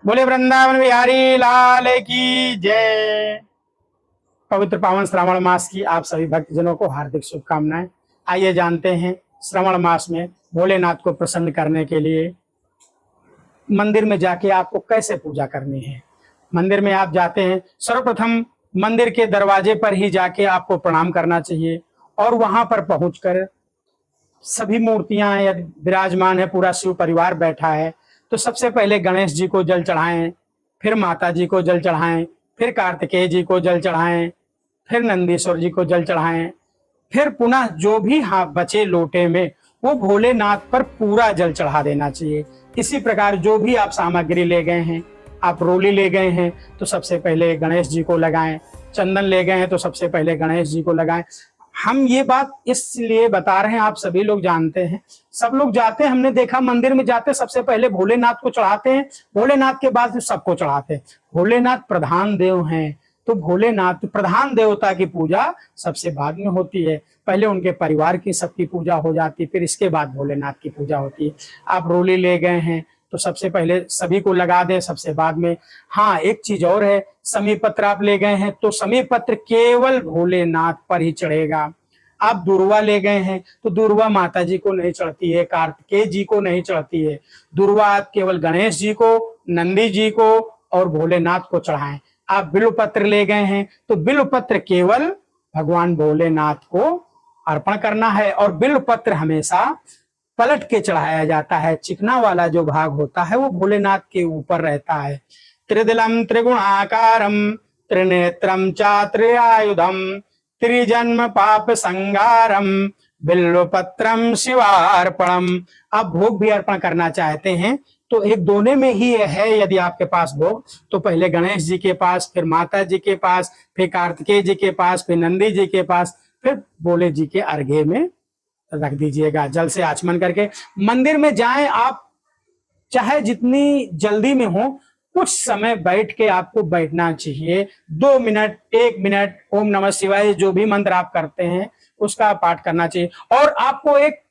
बोले वृंदावन बिहारी लाल की जय। पवित्र पावन श्रावण मास की आप सभी भक्तजनों को हार्दिक शुभकामनाएं। आइए जानते हैं श्रावण मास में भोलेनाथ को प्रसन्न करने के लिए मंदिर में जाके आपको कैसे पूजा करनी है। मंदिर में आप जाते हैं, सर्वप्रथम मंदिर के दरवाजे पर ही जाके आपको प्रणाम करना चाहिए और वहां पर पहुंचकर सभी मूर्तियां यदि विराजमान है, पूरा शिव परिवार बैठा है, तो सबसे पहले गणेश जी को जल चढ़ाएं, फिर माता जी को जल चढ़ाएं, फिर कार्तिकेय जी को जल चढ़ाएं, फिर नंदीश्वर जी को जल चढ़ाएं, फिर पुनः जो भी बचे लोटे में वो भोलेनाथ पर पूरा जल चढ़ा देना चाहिए। इसी प्रकार जो भी आप सामग्री ले गए हैं, आप रोली ले गए हैं तो सबसे पहले गणेश जी को लगाएं, चंदन ले गए हैं तो सबसे पहले गणेश जी को लगाएं। हम ये बात इसलिए बता रहे हैं, आप सभी लोग जानते हैं, सब लोग जाते हैं, हमने देखा मंदिर में जाते सबसे पहले भोलेनाथ को चढ़ाते हैं, भोलेनाथ के बाद सबको चढ़ाते हैं। भोलेनाथ प्रधान देव हैं, तो भोलेनाथ प्रधान देवता की पूजा सबसे बाद में होती है। पहले उनके परिवार की सबकी पूजा हो जाती है, फिर इसके बाद भोलेनाथ की पूजा होती है। आप रोली ले गए हैं तो सबसे पहले सभी को लगा दें, सबसे बाद में। हाँ, एक चीज और है, समी पत्र आप ले गए हैं तो समी पत्र केवल भोलेनाथ पर ही चढ़ेगा। आप दुर्वा ले गए हैं तो दुर्वा माता जी को नहीं चढ़ती है, कार्तिकेय जी को नहीं चढ़ती है। दुर्वा आप केवल गणेश जी को, नंदी जी को और भोलेनाथ को चढ़ाएं। आप बिल्व पत्र ले गए हैं तो बिल्व पत्र केवल भगवान भोलेनाथ को अर्पण करना है और बिल्व पत्र हमेशा पलट के चढ़ाया जाता है। चिकना वाला जो भाग होता है वो भोलेनाथ के ऊपर रहता है। त्रिदलम त्रिगुणाकारम त्रिनेत्रम चात्रियायुधम त्रिजन्म पाप संगारम बिल्वपत्रम शिवार्पणम। आप भोग भी अर्पण करना चाहते हैं तो एक दोने में ही है, यदि आपके पास भोग तो पहले गणेश जी के पास, फिर माता जी के पास, फिर कार्तिकेय जी के पास, फिर नंदी जी के पास, फिर भोले जी के अर्घे में रख दीजिएगा। जल से आचमन करके मंदिर में जाएं। आप चाहे जितनी जल्दी में हो, कुछ समय बैठ के आपको बैठना चाहिए। 2 मिनट, 1 मिनट ओम नमः शिवाय जो भी मंत्र आप करते हैं उसका पाठ करना चाहिए। और आपको एक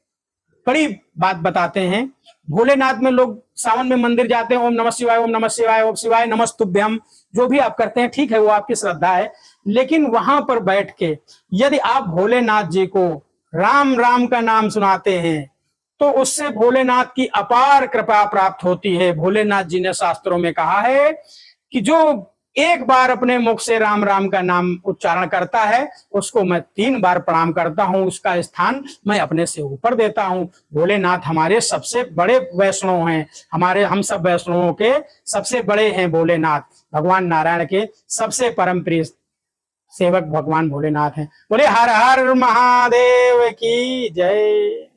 बड़ी बात बताते हैं, भोलेनाथ में लोग सावन में मंदिर जाते हैं, ओम नमः शिवाय, ओम नमः शिवाय, ओम शिवाय नमस्तुभ्यम, जो भी आप करते हैं ठीक है, वो आपकी श्रद्धा है। लेकिन वहां पर बैठ के यदि आप भोलेनाथ जी को राम राम का नाम सुनाते हैं तो उससे भोलेनाथ की अपार कृपा प्राप्त होती है। भोलेनाथ जी ने शास्त्रों में कहा है कि जो एक बार अपने मुख से राम राम का नाम उच्चारण करता है उसको मैं 3 बार प्रणाम करता हूं, उसका स्थान मैं अपने से ऊपर देता हूं। भोलेनाथ हमारे सबसे बड़े वैष्णव हैं, हम सब वैष्णवों के सबसे बड़े हैं भोलेनाथ। भगवान नारायण के सबसे परम प्रिय सेवक भगवान भोलेनाथ हैं। बोले हर हर महादेव की जय।